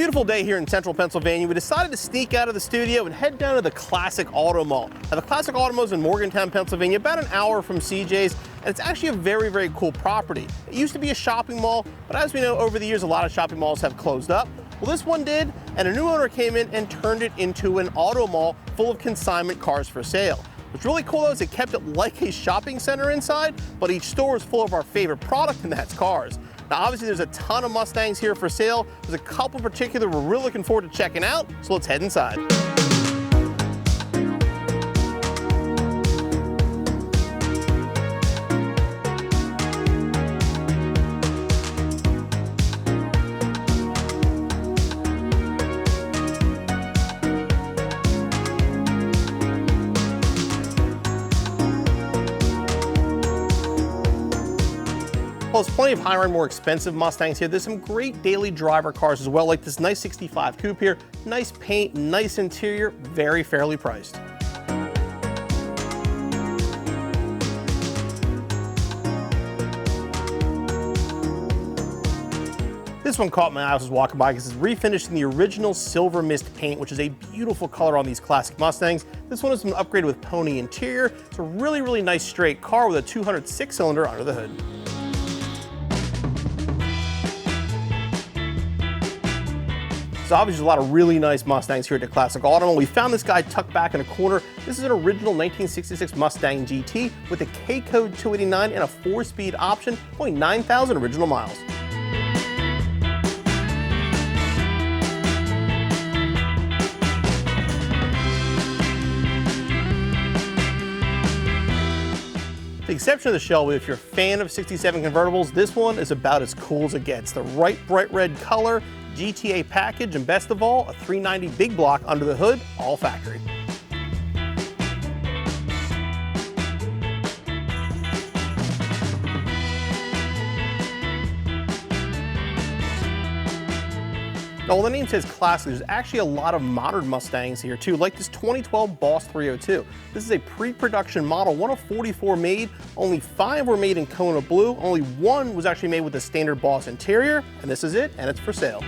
beautiful day here in central Pennsylvania, we decided to sneak out of the studio and head down to the Classic Auto Mall. Now, the Classic Auto Mall is in Morgantown, Pennsylvania, about an hour from CJ's, and it's actually a very, very cool property. It used to be a shopping mall, but as we know, over the years, a lot of shopping malls have closed up. Well, this one did, and a new owner came in and turned it into an auto mall full of consignment cars for sale. What's really cool though is it kept it like a shopping center inside, but each store is full of our favorite product, and that's cars. Now, obviously, there's a ton of Mustangs here for sale. There's a couple in particular we're really looking forward to checking out, so let's head inside. Well, there's plenty of higher-end, more expensive Mustangs here. There's some great daily driver cars as well, like this nice 65 Coupe here. Nice paint, nice interior, very fairly priced. This one caught my eye as I was walking by because it's refinished in the original silver mist paint, which is a beautiful color on these classic Mustangs. This one has been upgraded with pony interior. It's a really, really nice straight car with a 206 cylinder under the hood. So obviously, there's a lot of really nice Mustangs here at the Classic Auto Mall. We found this guy tucked back in a corner. This is an original 1966 Mustang GT with a K-Code 289 and a 4-speed option, only 9,000 original miles. With the exception of the Shelby, if you're a fan of 67 convertibles, this one is about as cool as it gets. The right bright red color, GTA package, and best of all, a 390 big block under the hood, all factory. Now, while the name says classic, there's actually a lot of modern Mustangs here too, like this 2012 Boss 302. This is a pre-production model, one of 44 made. Only 5 were made in Kona Blue. Only 1 was actually made with the standard Boss interior, and this is it, and it's for sale.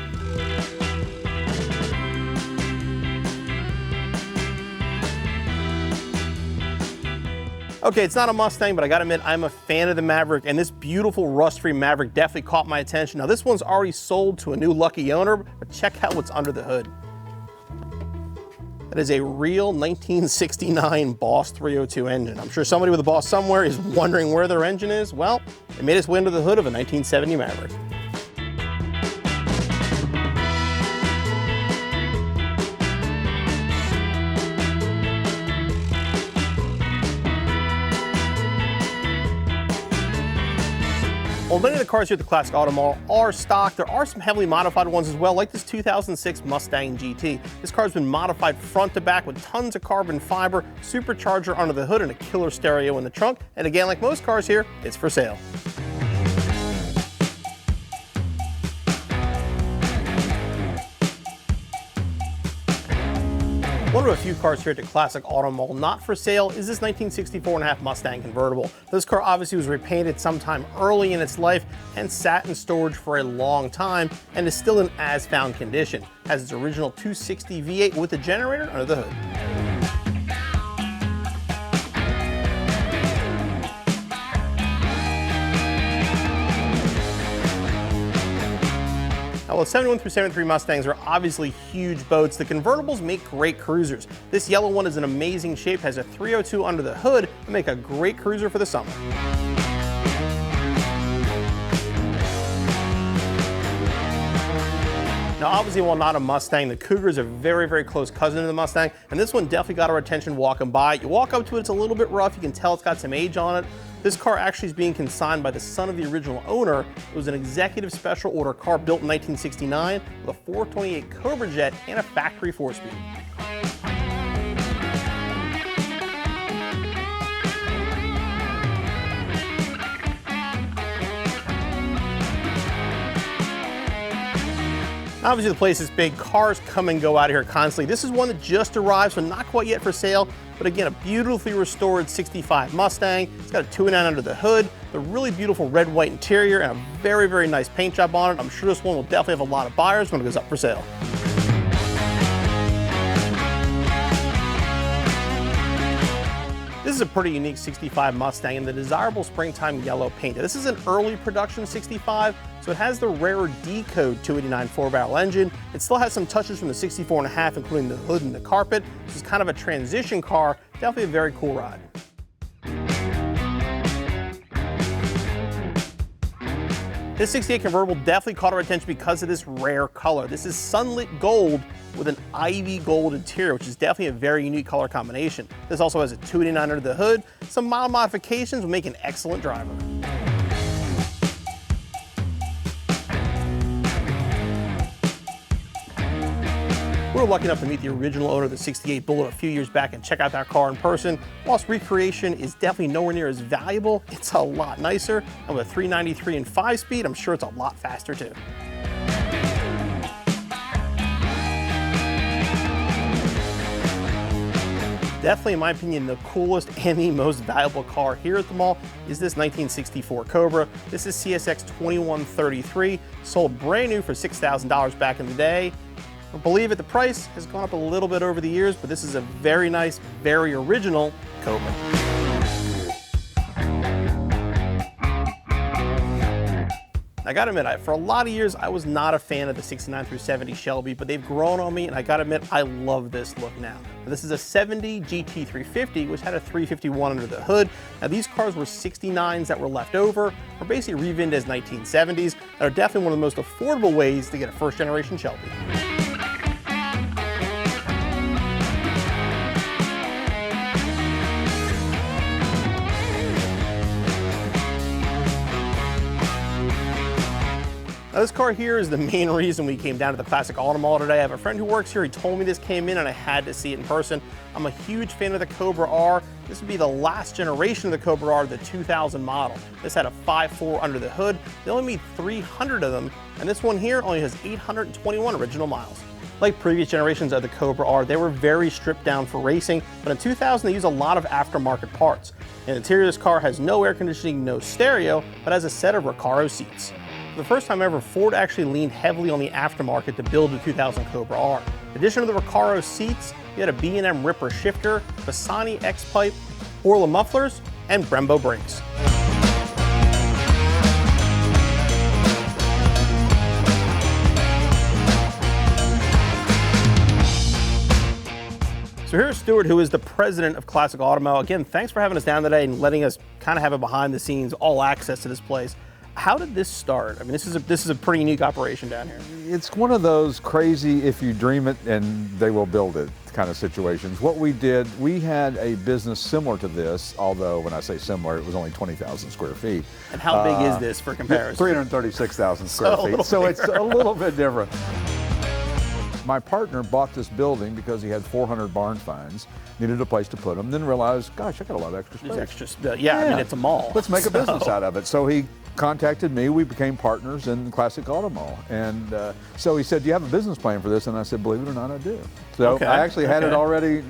Okay, it's not a Mustang, but I gotta admit, I'm a fan of the Maverick, and this beautiful rust-free Maverick definitely caught my attention. Now, this one's already sold to a new lucky owner, but check out what's under the hood. That is a real 1969 Boss 302 engine. I'm sure somebody with a Boss somewhere is wondering where their engine is. Well, it made its way under the hood of a 1970 Maverick. Well, many of the cars here at the Classic Auto Mall are stock. There are some heavily modified ones as well, like this 2006 Mustang GT. This car's been modified front to back with tons of carbon fiber, supercharger under the hood, and a killer stereo in the trunk. And again, like most cars here, it's for sale. One of a few cars here at the Classic Auto Mall not for sale is this 1964 and a half Mustang Convertible. This car obviously was repainted sometime early in its life and sat in storage for a long time and is still in as-found condition. Has its original 260 V8 with a generator under the hood. Now, while 71 through 73 Mustangs are obviously huge boats, the convertibles make great cruisers. This yellow one is in amazing shape, has a 302 under the hood, and make a great cruiser for the summer. Now, obviously, while not a Mustang, the Cougar is a very, very close cousin to the Mustang, and this one definitely got our attention walking by. You walk up to it, it's a little bit rough. You can tell it's got some age on it. This car actually is being consigned by the son of the original owner. It was an executive special order car built in 1969 with a 428 Cobra jet and a factory 4-speed. Obviously the place is big, cars come and go out of here constantly. This is one that just arrived, so not quite yet for sale, but again, a beautifully restored 65 Mustang. It's got a 2.9 under the hood, the really beautiful red, white interior, and a very, very nice paint job on it. I'm sure this one will definitely have a lot of buyers when it goes up for sale. This is a pretty unique 65 Mustang in the desirable springtime yellow paint. This is an early production 65, so it has the rarer D-code 289 4-barrel engine. It still has some touches from the 64.5, including the hood and the carpet. This is kind of a transition car, definitely a very cool ride. This 68 convertible definitely caught our attention because of this rare color. This is sunlit gold with an ivy gold interior, which is definitely a very unique color combination. This also has a 289 under the hood. Some mild modifications will make an excellent driver. We were lucky enough to meet the original owner of the 68 Bullet a few years back and check out that car in person. Whilst recreation is definitely nowhere near as valuable, it's a lot nicer. And with a 393 and 5-speed, I'm sure it's a lot faster too. Definitely, in my opinion, the coolest and the most valuable car here at the mall is this 1964 Cobra. This is CSX 2133, sold brand new for $6,000 back in the day. I believe it, the price has gone up a little bit over the years, but this is a very nice, very original Cobra. I gotta admit, for a lot of years, I was not a fan of the 69 through 70 Shelby, but they've grown on me, and I gotta admit, I love this look now. This is a 70 GT350, which had a 351 under the hood. Now, these cars were 69s that were left over, or basically revinned as 1970s, and are definitely one of the most affordable ways to get a first-generation Shelby. Now, this car here is the main reason we came down to the Classic Auto Mall today. I have a friend who works here. He told me this came in and I had to see it in person. I'm a huge fan of the Cobra R. This would be the last generation of the Cobra R, the 2000 model. This had a 5.4 under the hood. They only made 300 of them, and this one here only has 821 original miles. Like previous generations of the Cobra R, they were very stripped down for racing, but in 2000 they use a lot of aftermarket parts. The interior of this car has no air conditioning, no stereo, but has a set of Recaro seats. For the first time ever, Ford actually leaned heavily on the aftermarket to build the 2000 Cobra R. In addition to the Recaro seats, you had a B&M Ripper shifter, Bassani X-pipe, Orla mufflers, and Brembo brakes. So here's Stuart, who is the president of Classic Auto Mall. Again, thanks for having us down today and letting us kind of have a behind the scenes, all access to this place. How did this start? I mean, this is a pretty unique operation down here. It's one of those crazy, if you dream it and they will build it kind of situations. What we did, we had a business similar to this, although when I say similar, it was only 20,000 square feet. And how big is this for comparison? 336,000 square feet, so it's a little bit different. My partner bought this building because he had 400 barn finds, needed a place to put them, then realized, gosh, I got a lot of extra space. Yeah, I mean, it's a mall. Let's make a business out of it. So he contacted me, we became partners in Classic Auto Mall. And so he said, do you have a business plan for this? And I said, believe it or not, I do. So I actually had it already,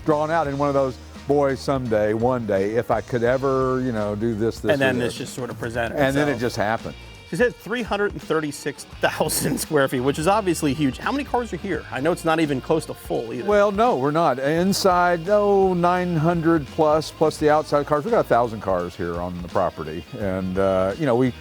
drawn out in one of those, boy, someday, one day, if I could ever, do this, and then this just sort of presented itself. And then it just happened. She said 336,000 square feet, which is obviously huge. How many cars are here? I know it's not even close to full either. Well, no, we're not. Inside, 900 plus the outside cars. We got 1,000 cars here on the property. And, we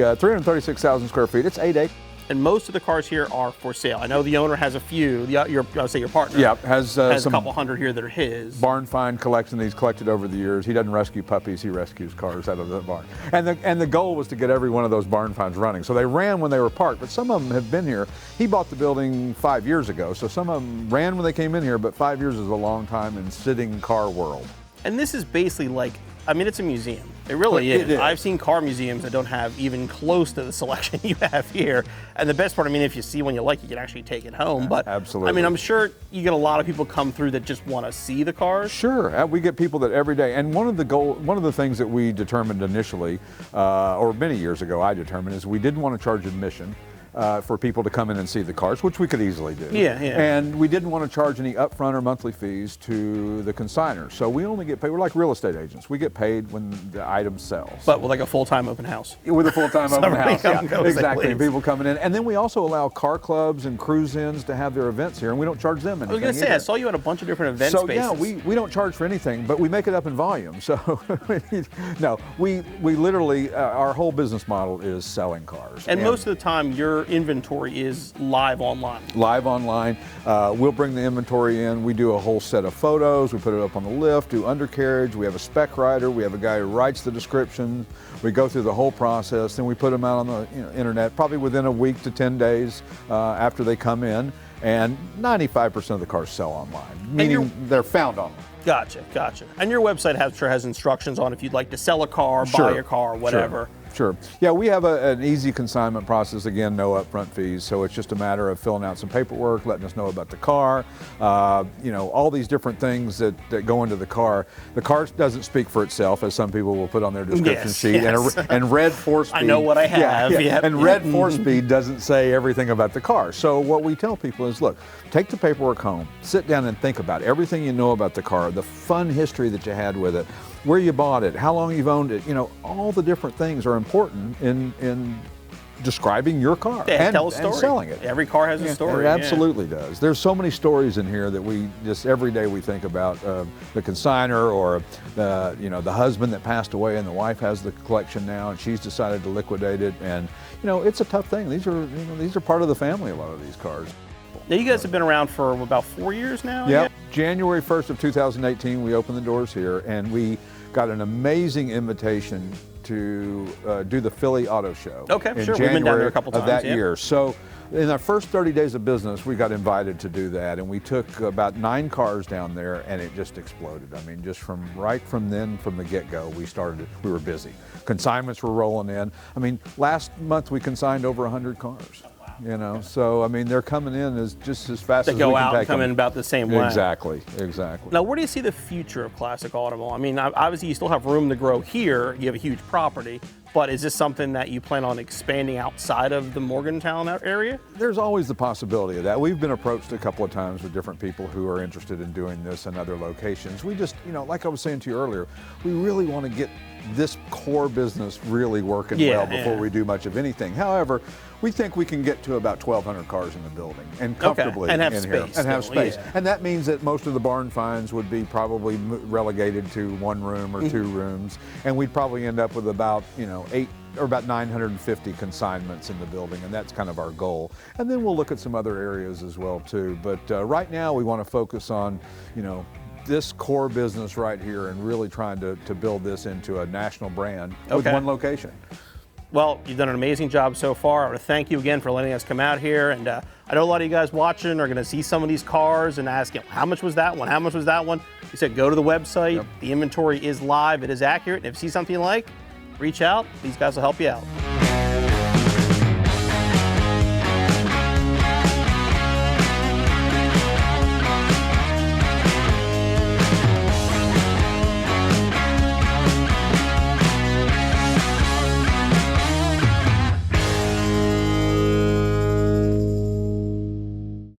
336,000 square feet, it's 8 acres. And most of the cars here are for sale. I know the owner has a few. Your partner. Yeah, has a couple hundred here that are his. Barn find collection that he's collected over the years. He doesn't rescue puppies; he rescues cars out of the barn. And the goal was to get every one of those barn finds running. So they ran when they were parked, but some of them have been here. He bought the building 5 years ago, so some of them ran when they came in here. But 5 years is a long time in sitting car world. And this is basically it's a museum. It really is. I've seen car museums that don't have even close to the selection you have here. And the best part, if you see one you like, you can actually take it home. But absolutely. I'm sure you get a lot of people come through that just want to see the cars. Sure, we get people that every day. And one of the things that we determined initially, or many years ago, I determined, is we didn't want to charge admission. for people to come in and see the cars, which we could easily do. Yeah. And we didn't want to charge any upfront or monthly fees to the consigners. So we only get paid, we're like real estate agents. We get paid when the item sells. But with like a full-time open house. With a full-time open house, come and go as they exactly. please. People coming in. And then we also allow car clubs and cruise-ins to have their events here, and we don't charge them anything. I was going to say, either. I saw you at a bunch of different event So spaces. yeah, we don't charge for anything, but we make it up in volume. So no, we literally, our whole business model is selling cars. And most of the time, your inventory is live online. Live online. We'll bring the inventory in. We do a whole set of photos. We put it up on the lift, do undercarriage. We have a spec writer. We have a guy who writes the description. We go through the whole process. Then we put them out on the internet, probably within a week to 10 days after they come in. And 95% of the cars sell online, meaning they're found online. Gotcha. And your website has instructions on if you'd like to sell a car, buy a car, whatever. Sure. Yeah, we have an easy consignment process. Again, no upfront fees. So it's just a matter of filling out some paperwork, letting us know about the car, all these different things that go into the car. The car doesn't speak for itself, as some people will put on their description sheet. Yes. And red 4-speed. I know what I have. Yeah. And red 4-speed doesn't say everything about the car. So what we tell people is, look, take the paperwork home, sit down and think about everything you know about the car, the fun history that you had with it, where you bought it, how long you've owned it. All the different things are important in describing your car and selling it. Every car has a story. It absolutely does. There's so many stories in here that we just every day we think about the consignor or the husband that passed away and the wife has the collection now and she's decided to liquidate it, and it's a tough thing. These are part of the family, a lot of these cars. Now you guys have been around for about 4 years now? Yeah. January 1st of 2018, we opened the doors here, and we got an amazing invitation to do the Philly Auto Show. Okay, in sure. January We've been down there a couple times of that year. So in our first 30 days of business, we got invited to do that, and we took about 9 cars down there, and it just exploded. I mean, just from the get-go, we were busy. Consignments were rolling in. I mean, last month we consigned over 100 cars. So I mean, they're coming in just as fast as we can take them. They go out and come in about the same way. Exactly. Now, where do you see the future of Classic Audible? I mean, obviously you still have room to grow here. You have a huge property, but is this something that you plan on expanding outside of the Morgantown area? There's always the possibility of that. We've been approached a couple of times with different people who are interested in doing this in other locations. We just, like I was saying to you earlier, we really want to get this core business really working well before we do much of anything. However, we think we can get to about 1,200 cars in the building and comfortably and have in space here and have space. Yeah. And that means that most of the barn finds would be probably relegated to 1 room or 2 rooms, and we'd probably end up with about 8 or about 950 consignments in the building, and that's kind of our goal. And then we'll look at some other areas as well too. But right now we want to focus on this core business right here and really trying to build this into a national brand with one location. Well, you've done an amazing job so far. I want to thank you again for letting us come out here. And I know a lot of you guys watching are going to see some of these cars and ask, how much was that one? How much was that one? You said go to the website. Yep. The inventory is live. It is accurate. And if you see something you like, reach out. These guys will help you out.